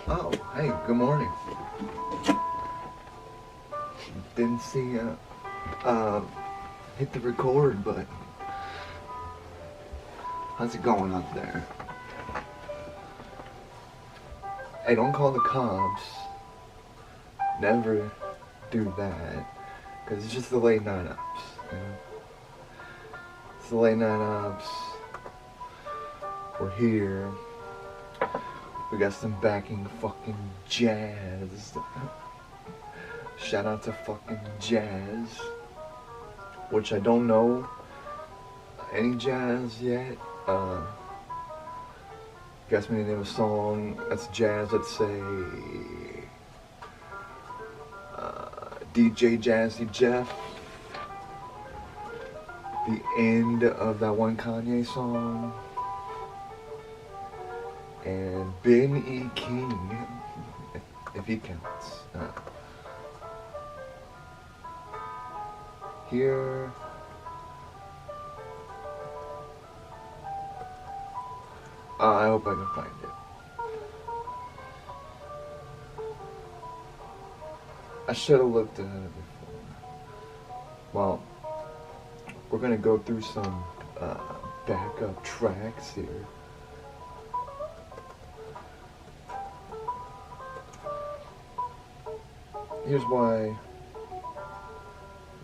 Oh, hey, good morning. Didn't see hit the record, but how's it going up there? Hey, don't call the cops. Never do that, because it's just the late night ops, you know? It's the late night ops. We're here. We got some backing fucking jazz. Shout out to fucking jazz. Which I don't know any jazz yet. You guys me to name a song that's jazz, let's say DJ Jazzy Jeff. The end of that one Kanye song. And Ben E. King, if he counts. Here. I hope I can find it. I should have looked at it before. Well, we're gonna go through some backup tracks here. Here's why.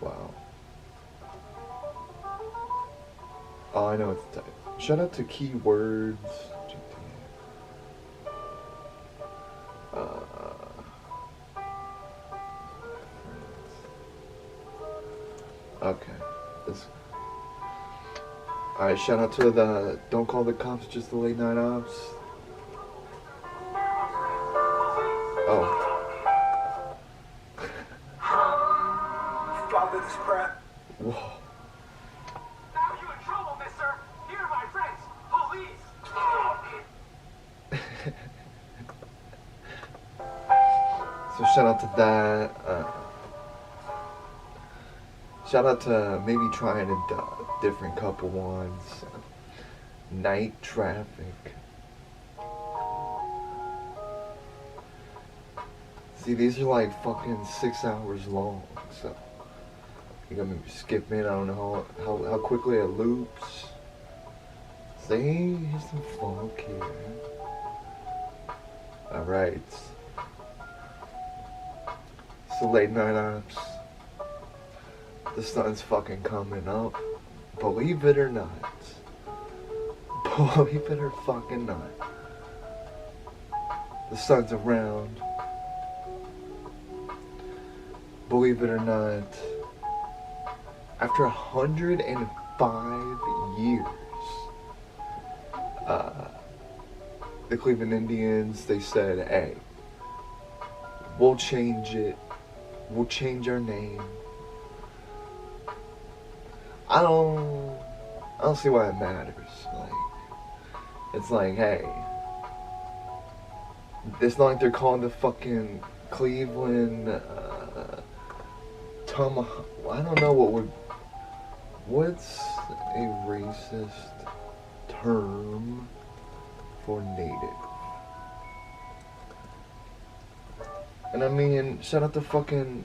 Wow. Oh, I know it's the type. Shout out to Keywords. Okay. Alright, shout out to the Don't Call the Cops, Just the Late Night Ops. Oh. Stop this crap. Whoa. Now you in trouble, mister. Here are my friends. Police. So shout out to that. Shout out to maybe trying a different couple ones. Night Traffic. See, these are like fucking 6 hours long, so you gotta maybe skip in. I don't know how quickly it loops. See, here's some funk here. Alright. So late night ops. The sun's fucking coming up. Believe it or not. Believe it or fucking not. The sun's around. Believe it or not. After 105 years, the Cleveland Indians, they said, hey, we'll change it. We'll change our name. I don't see why it matters. Like, it's like, hey, it's not like they're calling the fucking Cleveland Tomahawk. I don't know what's a racist term for native. And I mean, shout out to fucking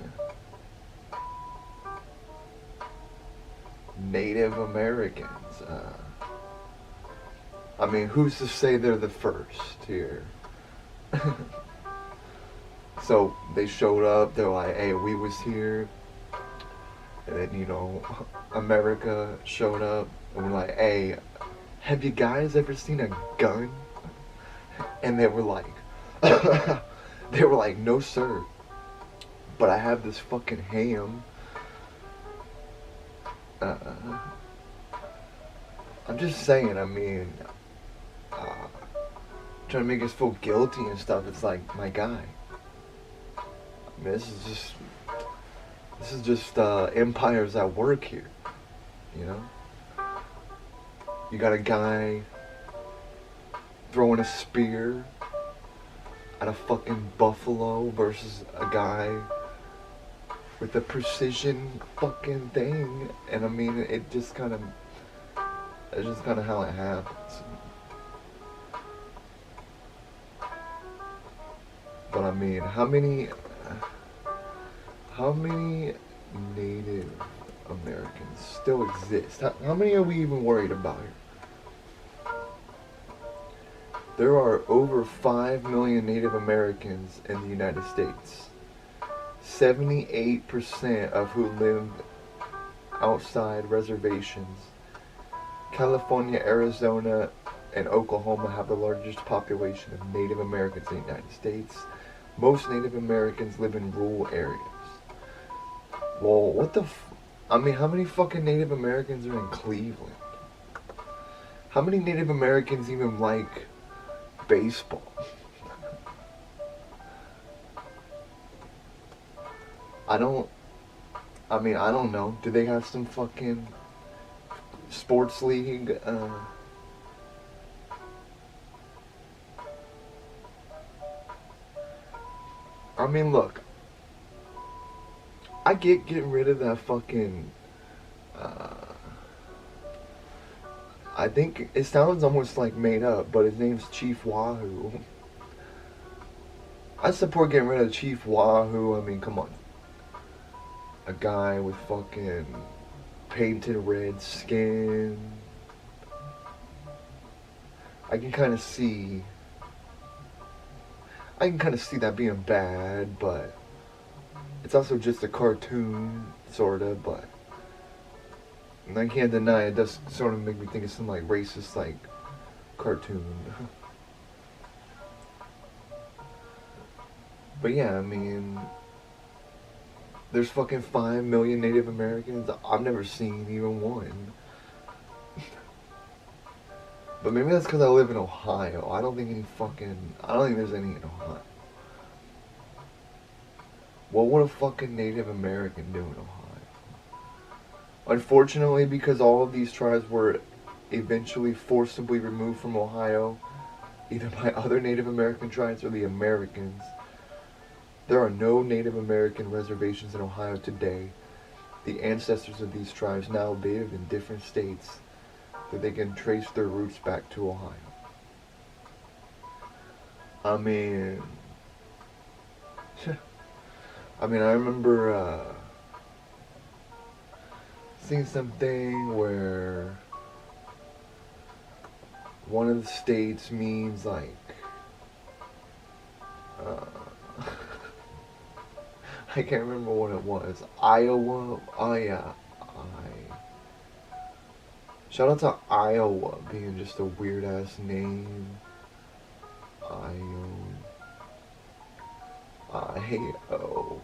Native Americans. I mean, who's to say they're the first here? So they showed up, they're like, hey, we was here. And then, you know, America showed up and we're like, hey, have you guys ever seen a gun? And they were like, no sir, but I have this fucking ham. I'm just saying, I mean, trying to make us feel guilty and stuff. It's like, my guy, I mean, this is just empires at work here, you know? You got a guy throwing a spear at a fucking buffalo versus a guy with a precision fucking thing. And I mean, it's just kind of how it happens. But I mean, how many Native Americans still exist? How many are we even worried about here? There are over 5 million Native Americans in the United States. 78% of who live outside reservations. California, Arizona, and Oklahoma have the largest population of Native Americans in the United States. Most Native Americans live in rural areas. Well, what the I mean, how many fucking Native Americans are in Cleveland? How many Native Americans even like baseball? I don't know. Do they have some fucking sports league? I mean, look. I get getting rid of that fucking. I think it sounds almost like made up, but his name's Chief Wahoo. I support getting rid of Chief Wahoo. I mean, come on. A guy with fucking painted red skin. I can kind of see that being bad, but it's also just a cartoon, sorta, but and I can't deny it does sort of make me think of some like racist like cartoon. But yeah, I mean, there's fucking 5 million Native Americans. I've never seen even one. But maybe that's because I live in Ohio. I don't think there's any in Ohio. What would a fucking Native American do in Ohio? Unfortunately, because all of these tribes were eventually forcibly removed from Ohio, either by other Native American tribes or the Americans, there are no Native American reservations in Ohio today. The ancestors of these tribes now live in different states that they can trace their roots back to Ohio. I mean, I remember seeing something where one of the states means like I can't remember what it was. Iowa. Oh yeah. Shout out to Iowa being just a weird ass name. Io.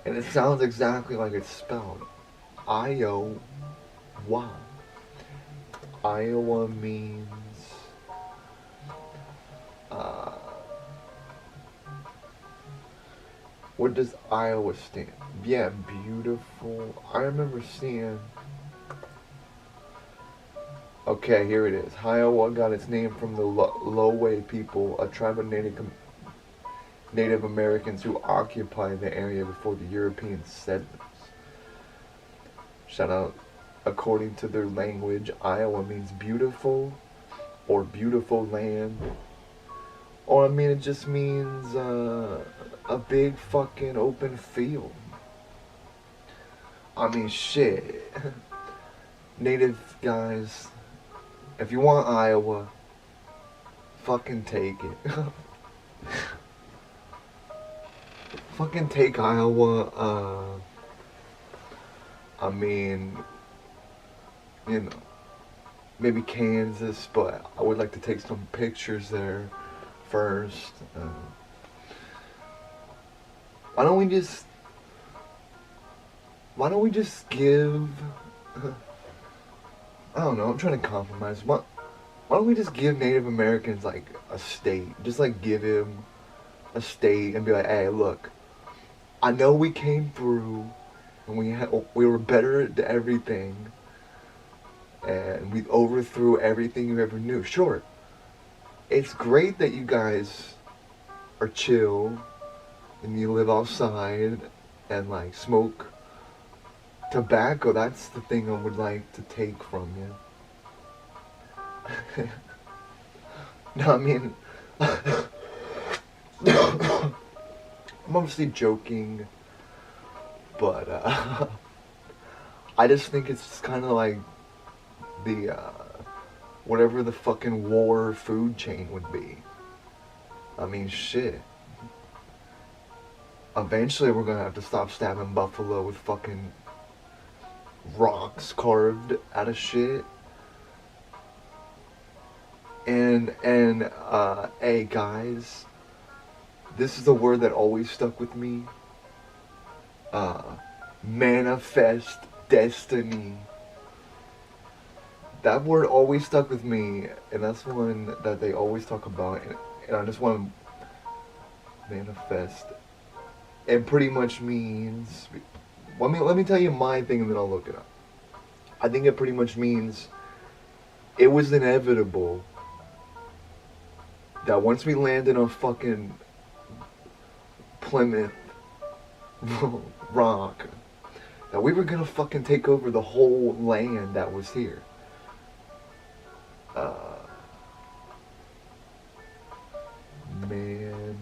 And it sounds exactly like it's spelled. Iowa. Iowa means what does Iowa stand? Yeah, beautiful. I remember seeing. Okay, here it is. Iowa got its name from the Lowway people, a tribe of Native Americans who occupied the area before the European settlers. Shout out. According to their language, Iowa means beautiful or beautiful land. Or I mean, it just means a big fucking open field. I mean, shit. Native guys, if you want Iowa, fucking take it. Fucking take Iowa. I mean, you know, maybe Kansas, but I would like to take some pictures there first. Why don't we just give, I don't know, I'm trying to compromise. Why don't we just give Native Americans like a state? Just like give him a state and be like, hey, look, I know we came through and we were better at everything and we overthrew everything you ever knew. Sure, it's great that you guys are chill and you live outside and like smoke tobacco. That's the thing I would like to take from you. No, I mean, I'm obviously joking, but I just think it's kind of like the whatever the fucking war food chain would be. I mean, shit. Eventually, we're gonna have to stop stabbing buffalo with fucking rocks carved out of shit. And hey guys, this is a word that always stuck with me. Manifest destiny. That word always stuck with me, and that's one that they always talk about. And I just want to manifest. It pretty much means. Let me tell you my thing, and then I'll look it up. I think it pretty much means it was inevitable that once we landed on fucking Plymouth Rock, that we were gonna fucking take over the whole land that was here. Manifest.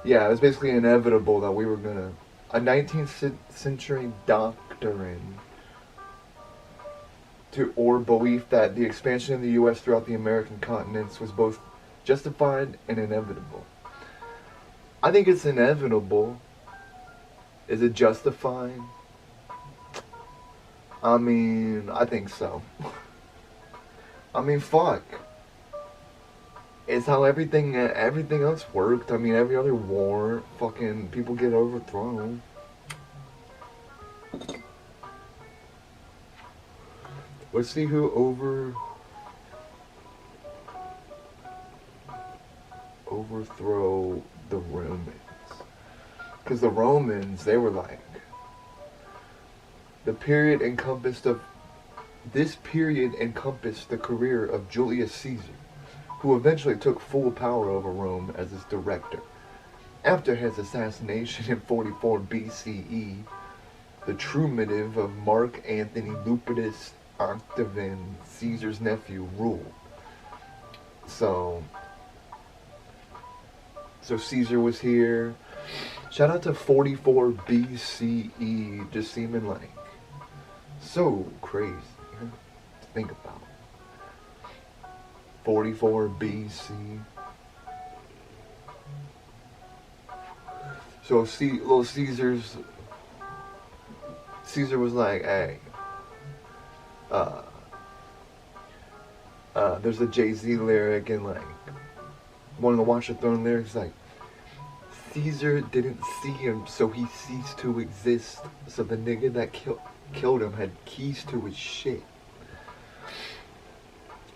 Yeah, it was basically inevitable that we were gonna. A 19th century doctrine or belief that the expansion of the U.S. throughout the American continents was both justified and inevitable. I think it's inevitable. Is it justified? I mean, I think so. I mean, fuck. It's how everything else worked. I mean, every other war, fucking people get overthrown. Let's see who overthrow the Romans. Because the Romans, they were like, this period encompassed the career of Julius Caesar, who eventually took full power over Rome as its director. After his assassination in 44 BCE, the true motive of Mark Antony Lepidus Octavian, Caesar's nephew, ruled. So Caesar was here. Shout out to 44 BCE, just seeming like so crazy to think about. 44 BC. So little Caesar was like, hey, there's a Jay-Z lyric and like one of the Watch the Throne lyrics like, Caesar didn't see him, so he ceased to exist. So the nigga that killed him had keys to his shit.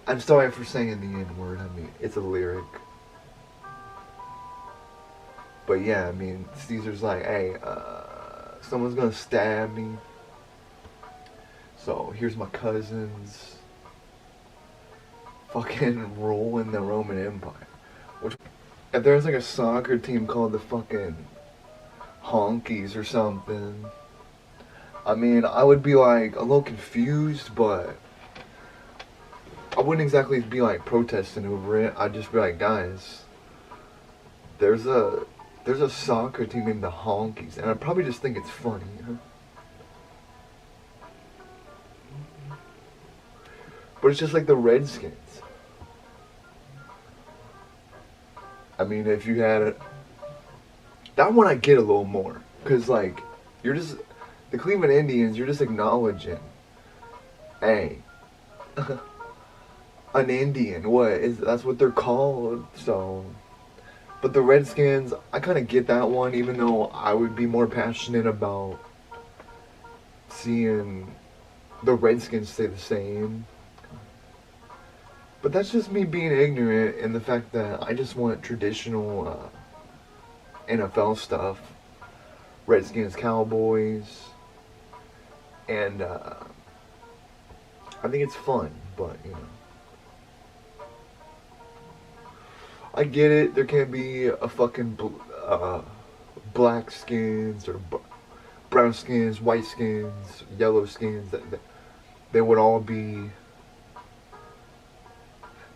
I'm sorry for saying the N-word. I mean, it's a lyric. But yeah, I mean, Caesar's like, hey, someone's gonna stab me. So here's my cousins. Fucking ruling the Roman Empire. If there was like a soccer team called the fucking Honkies or something, I mean, I would be like a little confused, but I wouldn't exactly be like protesting over it. I'd just be like, guys, there's a soccer team named the Honkies, and I'd probably just think it's funny. But it's just like the Redskins. I mean, if you had it, that one I get a little more, cause like you're just the Cleveland Indians. You're just acknowledging, hey, an Indian. That's what they're called. So, but the Redskins, I kind of get that one, even though I would be more passionate about seeing the Redskins stay the same. But that's just me being ignorant in the fact that I just want traditional NFL stuff. Redskins, Cowboys. And I think it's fun, but you know. I get it. There can be a fucking black skins or brown skins, white skins, yellow skins. They would all be.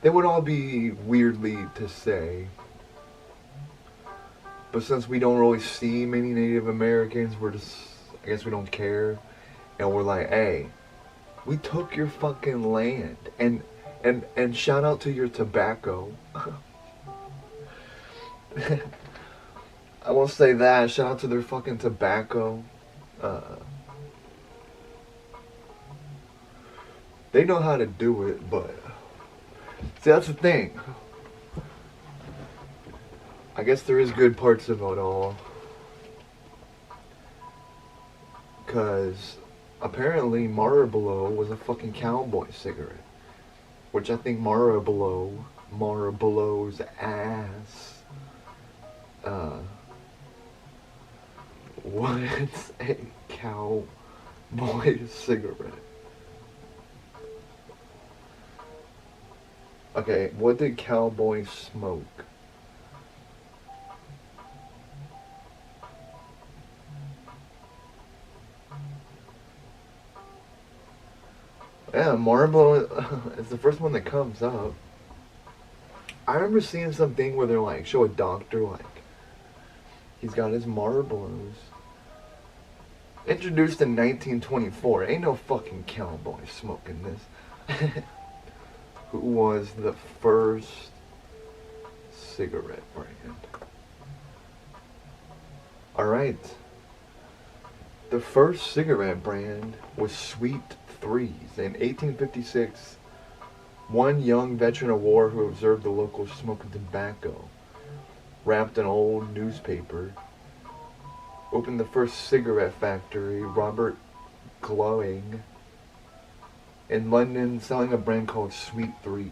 They would all be weirdly to say. But since we don't really see many Native Americans, we're just. I guess we don't care, and we're like, hey, we took your fucking land, and shout out to your tobacco. I won't say that. Shout out to their fucking tobacco. They know how to do it, but see, that's the thing. I guess there is good parts of it all, cause apparently Marlboro was a fucking cowboy cigarette, which I think Marlboro's ass. What's a cowboy cigarette? Okay, what did cowboys smoke? Yeah, Marlboro is the first one that comes up. I remember seeing something where they're like, show a doctor, like, he's got his Marlboros. Introduced in 1924. Ain't no fucking cowboy smoking this. Who was the first cigarette brand? Alright. The first cigarette brand was Sweet Threes. In 1856, one young veteran of war who observed the locals smoking tobacco wrapped an old newspaper, opened the first cigarette factory, Robert Glowing, in London, selling a brand called Sweet Threes.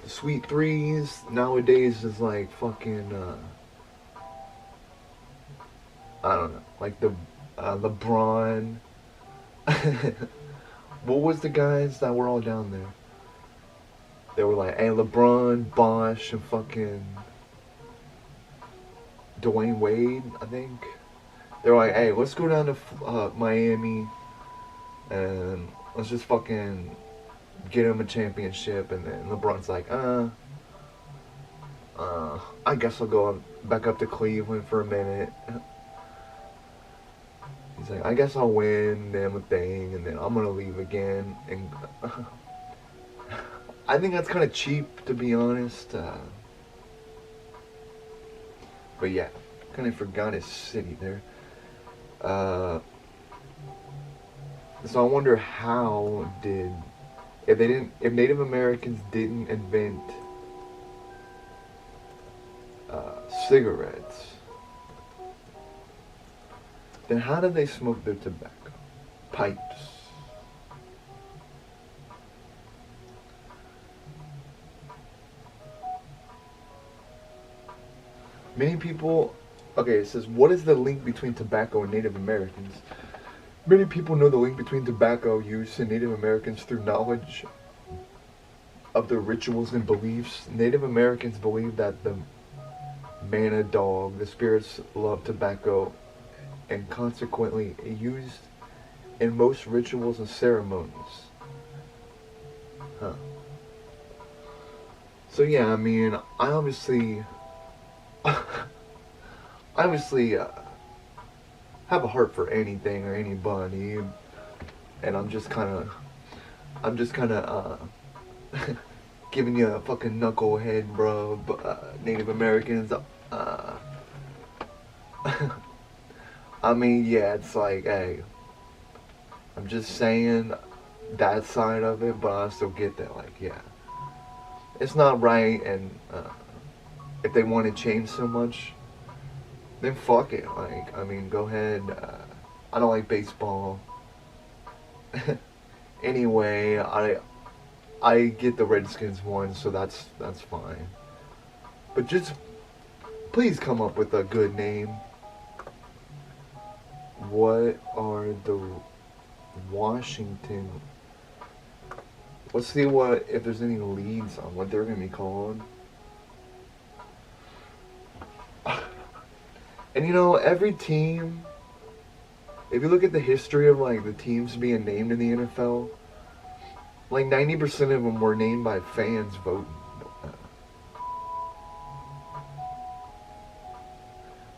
The Sweet Threes nowadays is like fucking, I don't know, like the LeBron. What was the guys that were all down there? They were like, hey, LeBron, Bosch, and fucking Dwayne Wade, I think. They were like, hey, let's go down to Miami and let's just fucking get him a championship. And then LeBron's like, I guess I'll go back up to Cleveland for a minute. He's like, I guess I'll win them a thing, and then I'm gonna leave again. And I think that's kind of cheap, to be honest. But yeah, kind of forgot his city there. So I wonder how did, if Native Americans didn't invent cigarettes, then how did they smoke their tobacco? Pipes. Many people, okay, it says, what is the link between tobacco and Native Americans? Many people know the link between tobacco use and Native Americans through knowledge of their rituals and beliefs. Native Americans believe that the manna dog, the spirits, love tobacco and consequently used in most rituals and ceremonies. Huh. So yeah, I mean, I obviously have a heart for anything or anybody, and I'm just kind of giving you a fucking knucklehead, bro. Native Americans, I mean, yeah, it's like, hey, I'm just saying that side of it, but I still get that, like, yeah, it's not right, and if they want to change so much, then fuck it. Like, I mean, go ahead. I don't like baseball. Anyway, I get the Redskins one, so that's fine. But just please come up with a good name. What are the Washington. Let's see what if there's any leads on what they're gonna be called. And you know, every team, if you look at the history of like the teams being named in the NFL, like 90% of them were named by fans voting.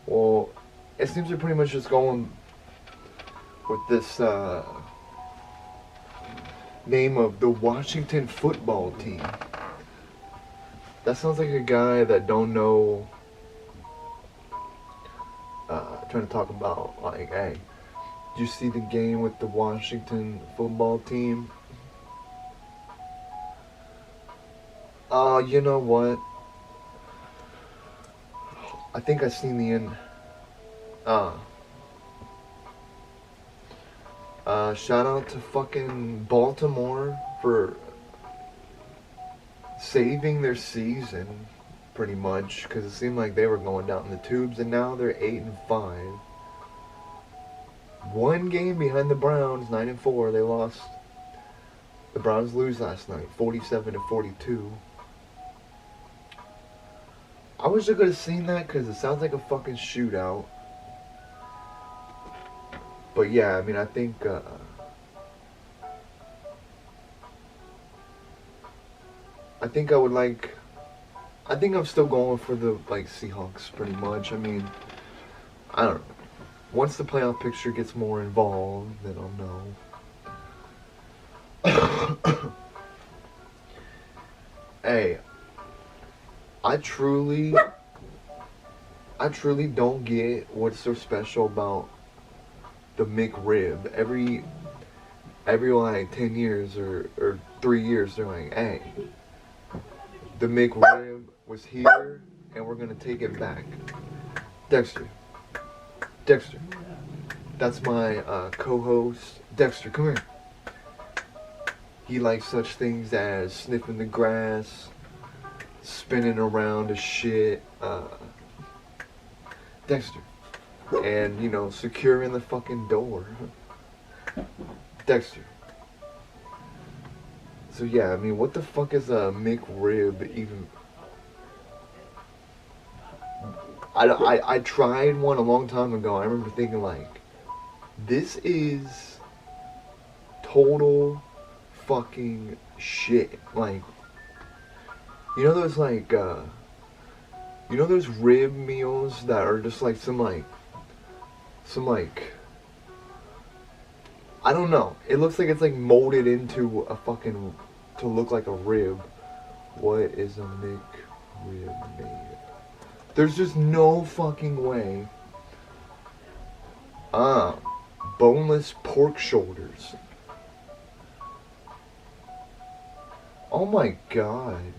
Well, it seems they're pretty much just going with this name of the Washington football team. That sounds like a guy that don't know. Trying to talk about like, hey, did you see the game with the Washington football team? You know what? I think I seen the end. Shout out to fucking Baltimore for saving their season, pretty much, because it seemed like they were going down in the tubes, and now they're 8-5. One game behind the Browns, 9-4. They lost. The Browns lose last night, 47-42. I wish I could have seen that because it sounds like a fucking shootout. But yeah, I mean, I think I would like. I think I'm still going for the like Seahawks pretty much. I mean, I don't know. Once the playoff picture gets more involved, then I'll know. Hey, I truly don't get what's so special about the McRib. Every like 10 years or 3 years, they're like, hey, the McRib was here and we're gonna take it back. Dexter, that's my co-host. Dexter, come here. He likes such things as sniffing the grass, spinning around a shit, Dexter, and you know, securing the fucking door. Dexter. So yeah, I mean, what the fuck is a McRib even? I tried one a long time ago. I remember thinking like, this is total fucking shit. Like, you know those like, you know those rib meals that are just like some like, I don't know. It looks like it's like molded into a fucking, to look like a rib. What is a McRib made? There's just no fucking way. Boneless pork shoulders. Oh my god.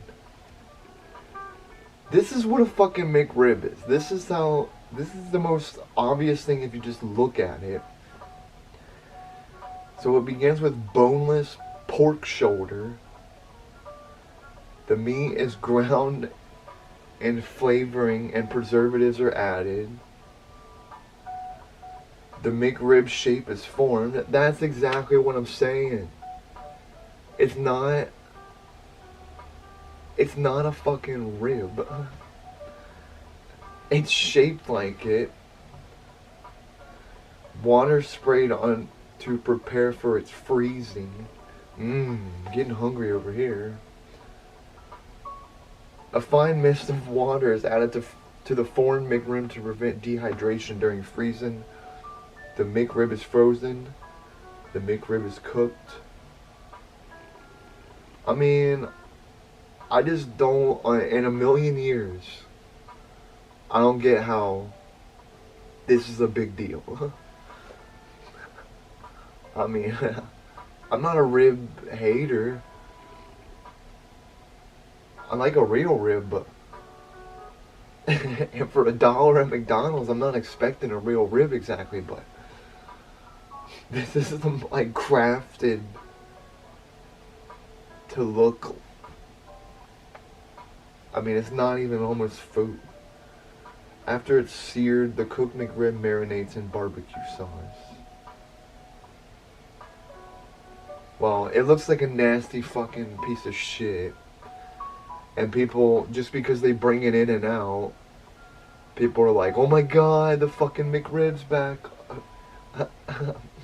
This is what a fucking McRib is. This is the most obvious thing if you just look at it. So it begins with boneless pork shoulder. The meat is ground and flavoring and preservatives are added. The McRib shape is formed. That's exactly what I'm saying. It's not a fucking rib. It's shaped like it. Water sprayed on to prepare for its freezing. Getting hungry over here. A fine mist of water is added to the formed McRib to prevent dehydration during freezing. The McRib is frozen. The McRib is cooked. I mean, I just don't, in a million years, I don't get how this is a big deal. I mean, I'm not a rib hater. I like a real rib, but and for $1 at McDonald's, I'm not expecting a real rib exactly, but this is like crafted to look. I mean, it's not even almost food. After it's seared, the cooked McRib marinates in barbecue sauce. Well, it looks like a nasty fucking piece of shit. And people, just because they bring it in and out, people are like, oh my god, the fucking McRib's back.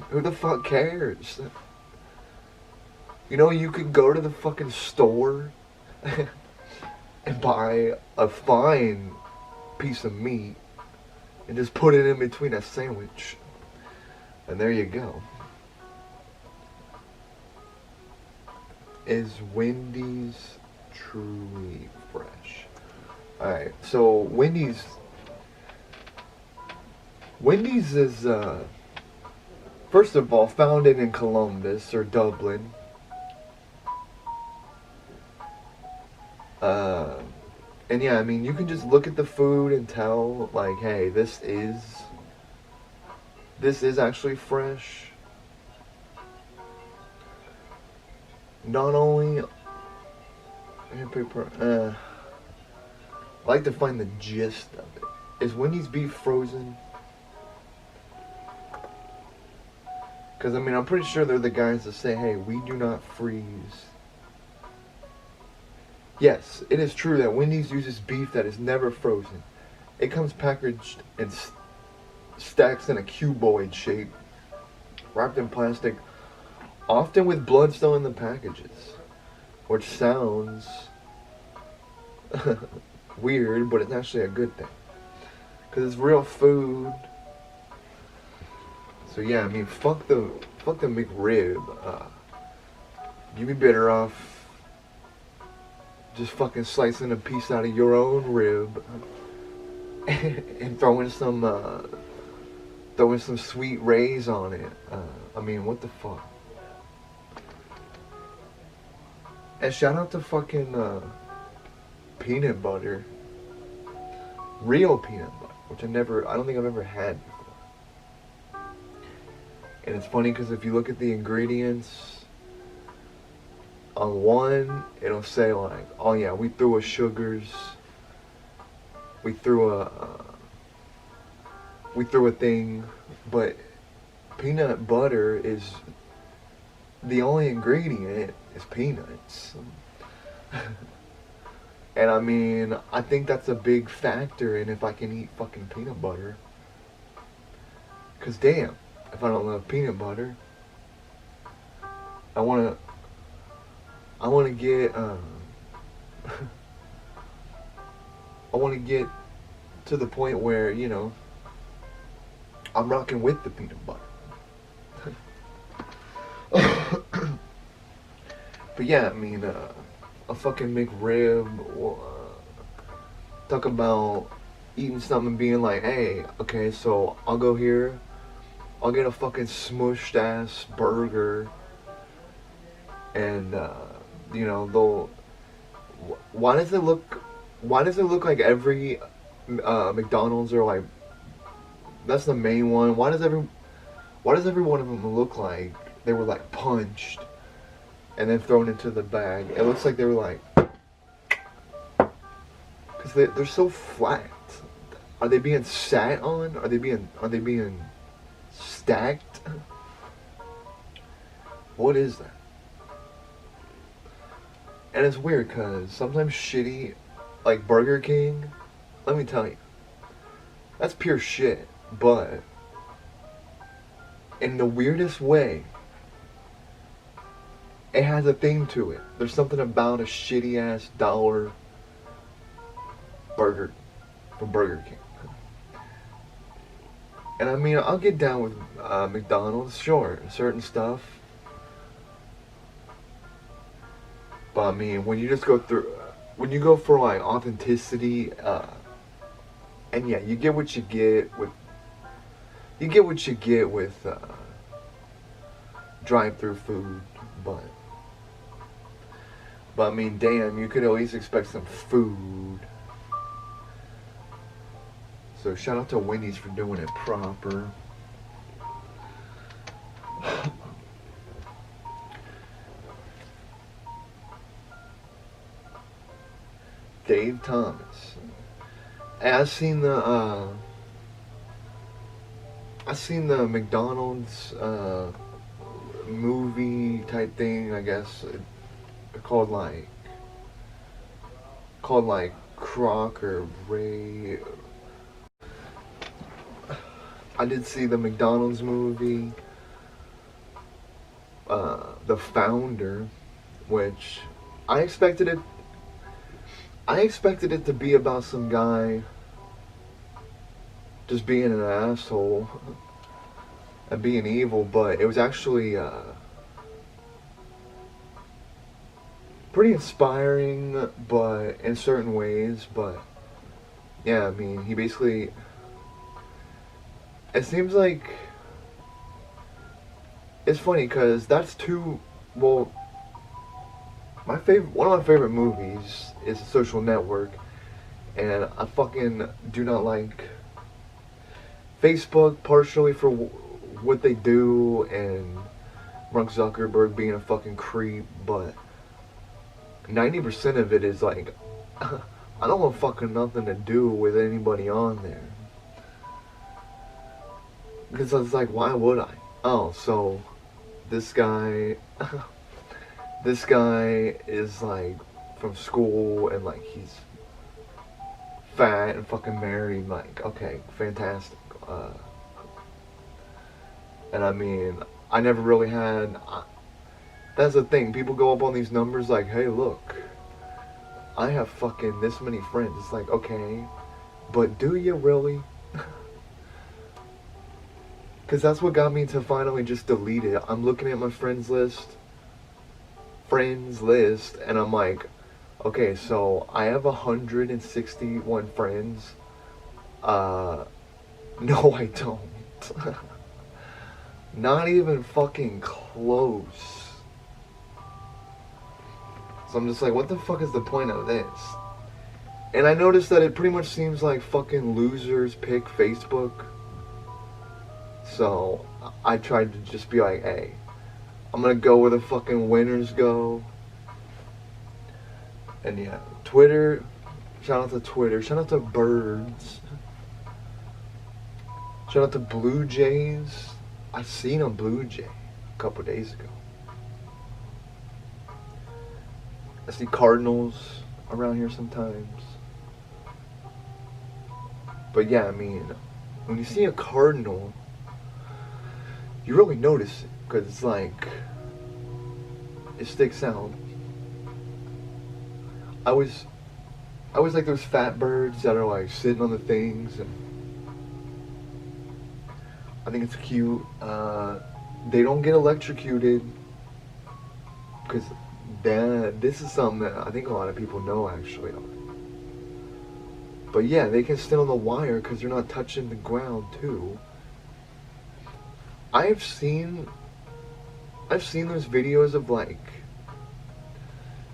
Who the fuck cares? You know, you could go to the fucking store and buy a fine piece of meat and just put it in between a sandwich. And there you go. Is Wendy's truly fresh? Alright, so Wendy's is, first of all, founded in Columbus or Dublin. And yeah, I mean, you can just look at the food and tell, like, hey, this is actually fresh. Not only, I like to find the gist of it. Is Wendy's beef frozen? Because, I mean, I'm pretty sure they're the guys that say, hey, we do not freeze. Yes, it is true that Wendy's uses beef that is never frozen. It comes packaged and stacks in a cuboid shape, wrapped in plastic, often with blood still in the packages. Which sounds weird, but it's actually a good thing. Because it's real food. So yeah, I mean, fuck the McRib. You'd be better off just fucking slicing a piece out of your own rib and throwing some sweet rays on it. I mean, what the fuck? And shout out to fucking peanut butter, real peanut butter, which I don't think I've ever had before. And it's funny because if you look at the ingredients. On one, it'll say like, oh yeah, we threw a sugars, we threw a thing, but peanut butter is the only ingredient is peanuts. And I mean, I think that's a big factor in if I can eat fucking peanut butter. Cause damn, if I don't love peanut butter, I wanna get I want to get to the point where, you know, I'm rocking with the peanut butter. But yeah, I mean, a fucking McRib, or talk about eating something and being like, hey, okay, so I'll go here, I'll get a fucking smushed ass burger, and you know, why does it look like every McDonald's are like, that's the main one, why does every one of them look like they were like punched and then thrown into the bag? It looks like they were like, because they're so flat. Are they being sat on? Are they being stacked? What is that? And it's weird because sometimes shitty, like Burger King, let me tell you, that's pure shit. But in the weirdest way, it has a thing to it. There's something about a shitty ass dollar burger from Burger King. And I mean, I'll get down with McDonald's, sure, certain stuff. But I mean, when you just go through, when you go for like authenticity, and yeah, you get what you get with drive-through food, but I mean, damn, you could at least expect some food. So shout out to Wendy's for doing it proper. Dave Thomas. Hey, I seen the McDonald's movie type type thing, I guess, called like Croc or Ray. I did see the McDonald's movie, The Founder, which I expected it. I expected it to be about some guy just being an asshole and being evil, but it was actually pretty inspiring, but in certain ways. But yeah, I mean, he basically. It seems like it's funny because that's two. Well, one of my favorite movies is Social Network, and I fucking do not like Facebook partially for what they do and Mark Zuckerberg being a fucking creep, but 90% of it is like I don't want fucking nothing to do with anybody on there. Because I was like, why would I? Oh, so this guy is like from school and like he's fat and fucking married. Like, okay, fantastic. And I mean, I never really had. That's the thing. People go up on these numbers like, hey, look, I have fucking this many friends. It's like, okay, but do you really? Because that's what got me to finally just delete it. I'm looking at my friends list, and I'm like, okay, so I have 161 friends. No, I don't. Not even fucking close. So I'm just like, what the fuck is the point of this? And I noticed that it pretty much seems like fucking losers pick Facebook. So I tried to just be like, hey, I'm gonna go where the fucking winners go. And yeah, Twitter, shout out to Twitter, shout out to Birds, shout out to Blue Jays. I seen a Blue Jay a couple days ago. I see Cardinals around here sometimes. But yeah, I mean, when you see a Cardinal, you really notice it, because it's like, it sticks out. I always like those fat birds that are like sitting on the things, and I think it's cute. They don't get electrocuted, because this is something that I think a lot of people know actually. But yeah, they can stand on the wire because they're not touching the ground too. I've seen those videos of like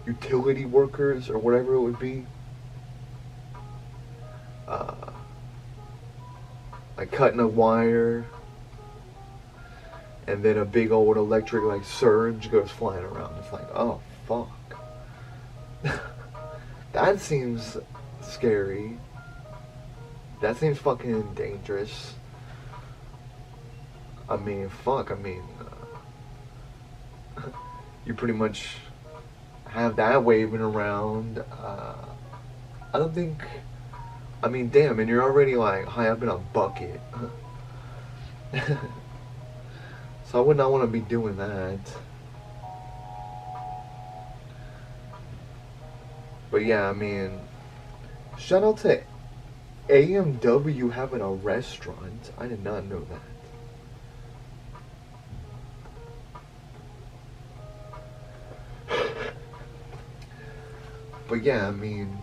utility workers or whatever it would be, like cutting a wire, and then a big old electric like surge goes flying around. It's like, oh fuck. That seems scary. That seems fucking dangerous. I mean, fuck, you pretty much have that waving around. I don't think, I mean, damn, and you're already like high up in a bucket. So I would not want to be doing that. But yeah, I mean, shout out to AMW having a restaurant. I did not know that. But yeah, I mean,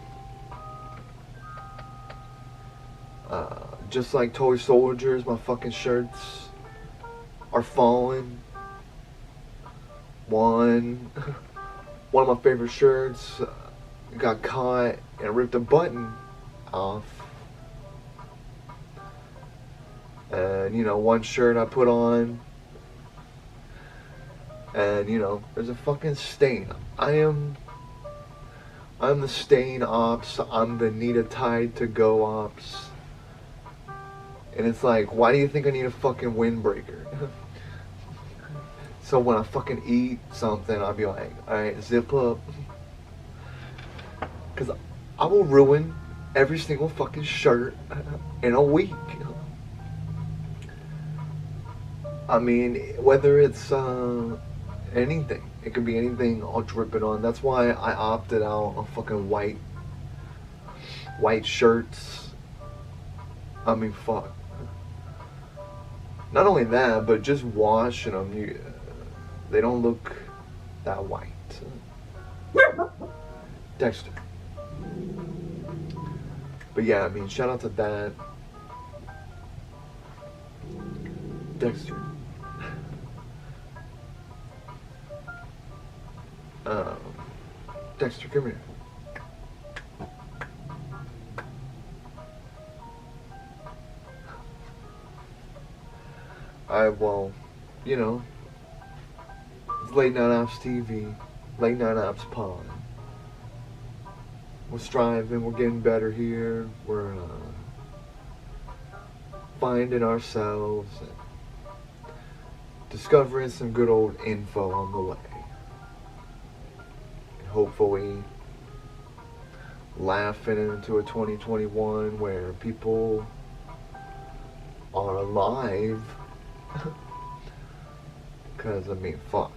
just like toy soldiers, my fucking shirts are falling. One of my favorite shirts got caught and ripped a button off. And, you know, one shirt I put on, and, you know, there's a fucking stain. I'm the stain ops. I'm the need a tide to go ops. And it's like, why do you think I need a fucking windbreaker? So when I fucking eat something, I'll be like, alright, zip up. Because I will ruin every single fucking shirt in a week. I mean, whether it's anything. It could be anything I'll drip it on. That's why I opted out on fucking white shirts. I mean, fuck. Not only that, but just washing them, they don't look that white. Dexter. But yeah, I mean, shout out to that. Dexter. Dexter, come here. Well, you know, it's Late Night Ops TV, Late Night Ops Pod. We're striving, we're getting better here, we're finding ourselves, and discovering some good old info on the way. And hopefully, laughing into a 2021 where people are alive. Because, I mean, fuck.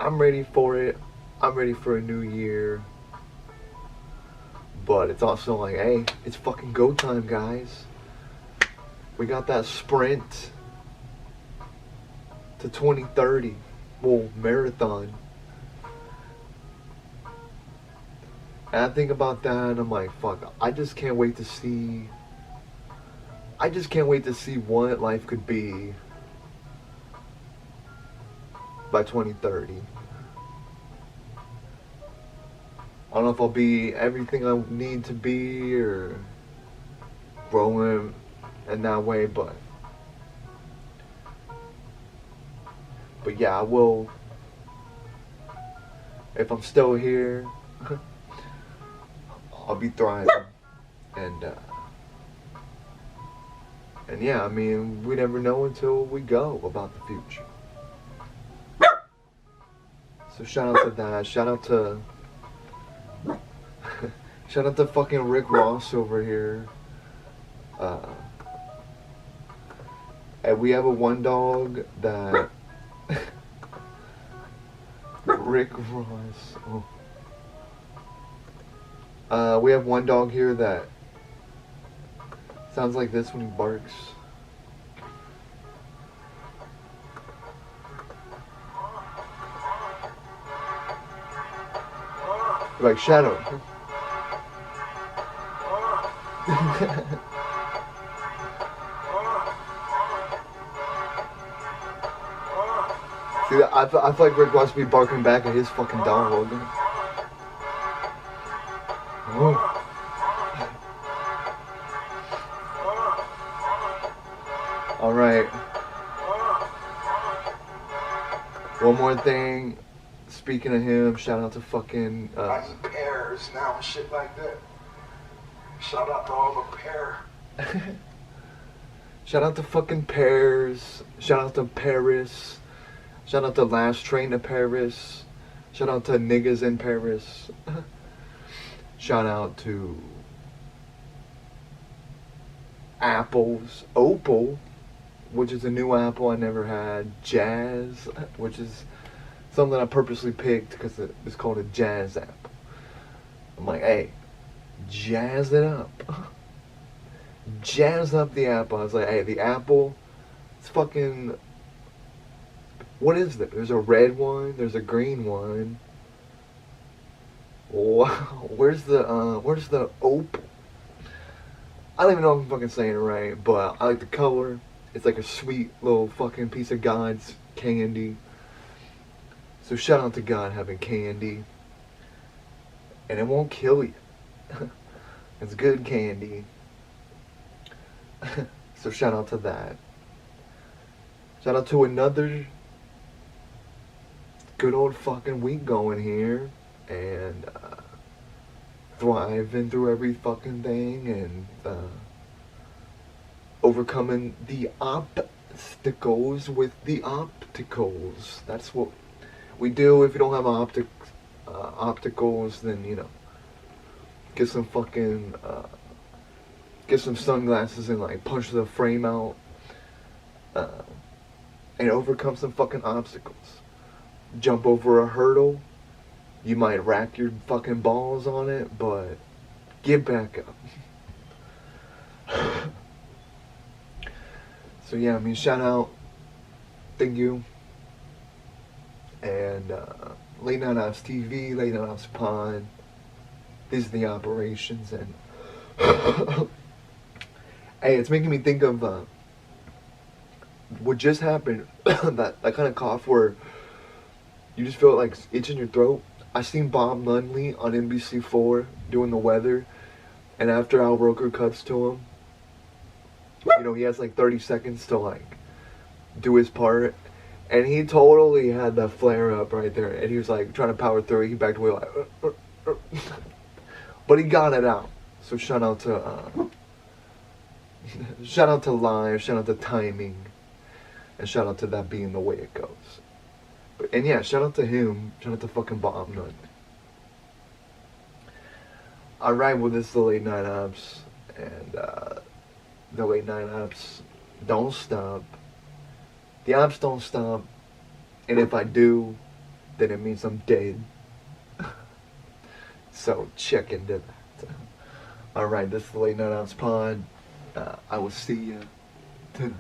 I'm ready for it. I'm ready for a new year. But it's also like, hey, it's fucking go time, guys. We got that sprint to 2030. Well, marathon. And I think about that and I'm like, fuck, I just can't wait to see what life could be by 2030. I don't know if I'll be everything I need to be or growing in that way, but yeah, I will. If I'm still here, I'll be thriving. And yeah, I mean, we never know until we go about the future. So shout out to that. Shout out to fucking Rick Ross over here. And we have a one dog that Rick Ross. Oh. We have one dog here that sounds like this when he barks. Like Shadow. See, I feel like Rick wants to be barking back at his fucking dog. Oh. Alright. One more thing. Speaking of him, shout out to fucking... I eat pears now and shit like that. Shout out to all the pear. Shout out to fucking Pears. Shout out to Paris. Shout out to Last Train to Paris. Shout out to Niggas in Paris. Shout out to apples. Opal, which is a new apple I never had. Jazz, which is something I purposely picked because it's called a jazz apple. I'm like, hey, jazz it up. Jazz up the apple. I was like, hey, the apple, it's fucking, what is there? There's a red one, there's a green one. Wow, where's the opal? I don't even know if I'm fucking saying it right, but I like the color. It's like a sweet little fucking piece of God's candy. So shout out to God having candy. And it won't kill you. It's good candy. So shout out to that. Shout out to another good old fucking week going here. And thriving through every fucking thing. And overcoming the stickles with the opticals. That's what we do. If you don't have opticals, then get some fucking get some sunglasses and like punch the frame out and overcome some fucking obstacles. Jump over a hurdle. You might rack your fucking balls on it, but get back up. So yeah, I mean, shout out, thank you, and Late Night Ops TV, Late Night Ops Pod. These are the operations, and hey, it's making me think of what just happened. that kind of cough where you just feel like itch in your throat. I seen Bob Nunley on NBC4 doing the weather, and after Al Roker cuts to him, he has like 30 seconds to like do his part, and he totally had that flare up right there, and he was like trying to power through it. He backed away like, but he got it out. So shout out to live, shout out to timing, and shout out to that being the way it goes. And yeah, shout out to him, shout out to fucking Bob Nunley. Alright, well, this is the Late Night Ops, and the Late Night Ops don't stop. The ops don't stop, and if I do, then it means I'm dead. So check into that. Alright, this is the Late Night Ops Pod. I will see you tonight.